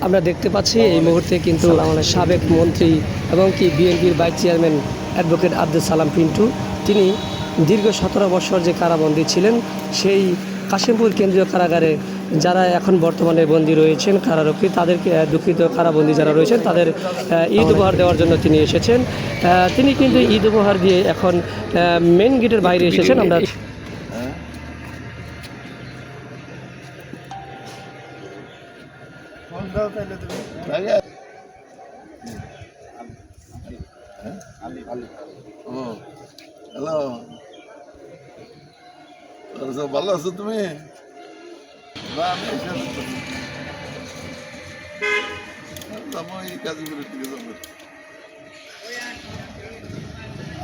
আমরা দেখতে পাচ্ছি এই মুহূর্তে কিন্তু সাবেক মন্ত্রী এবং কি বিএনপির vice chairman advocate Abdul Salam Pintu, তিনি দীর্ঘ 17 বছর যে কারাবন্দী ছিলেন, সেই কাশিমপুর কেন্দ্রীয় কারাগারে যারা এখন বর্তমানে বন্দী রয়েছেন কারারক্ষী, তাদেরকে দুঃখিত কারাবন্দী যারা রয়েছেন তাদের ঈদ উপহার দেওয়ার জন্য তিনি এসেছেন। তিনি কিন্তু ঈদ উপহার দিয়ে এখন মেন গেটের বাইরে এসেছেন। আমরা হ্যালো, ভালো আছো তুমি?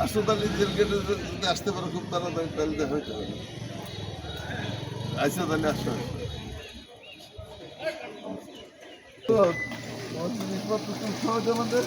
আসো তাহলে জেল গেটে যদি আসতে পারো খুব তাড়াতাড়ি, তাহলে দেখা হইতে পারে। আচ্ছা তাহলে আসো। জিনিসপত্র তুমি সহজ আমাদের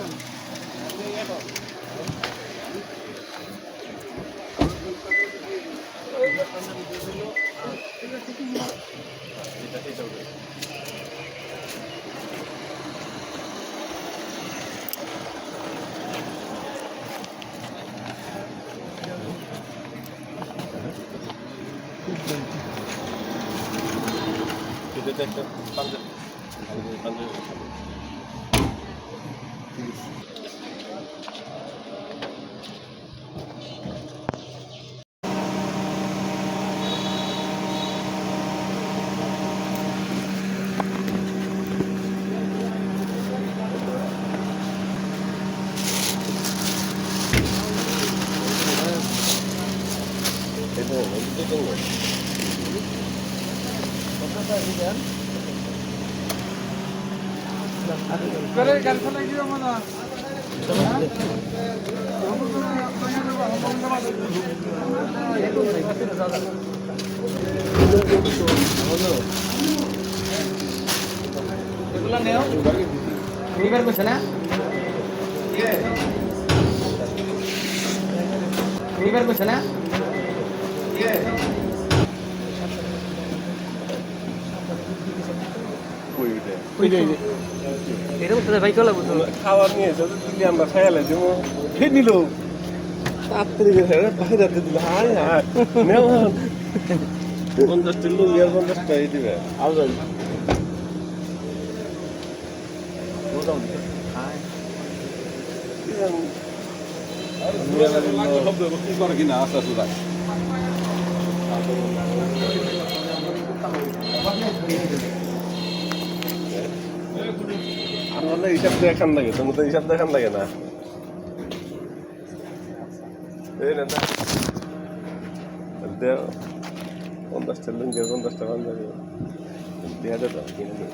খাওয়ার নিয়ে দিল্লি আমরা খাইলে যেমন ফের নিল তাড়াতাড়ি বাইরে দিল। হায় হায় 50টা লোক 50টা এই দিবে। কিনা আস্তে আস্তে আমরা হিসাব দেখান লাগে, তুমি তো হিসাব দেখান লাগে না। এই না 50টা লুঙ্গি 50টা পাঞ্জাবি দেওয়া যেত কিনে নিয়ে।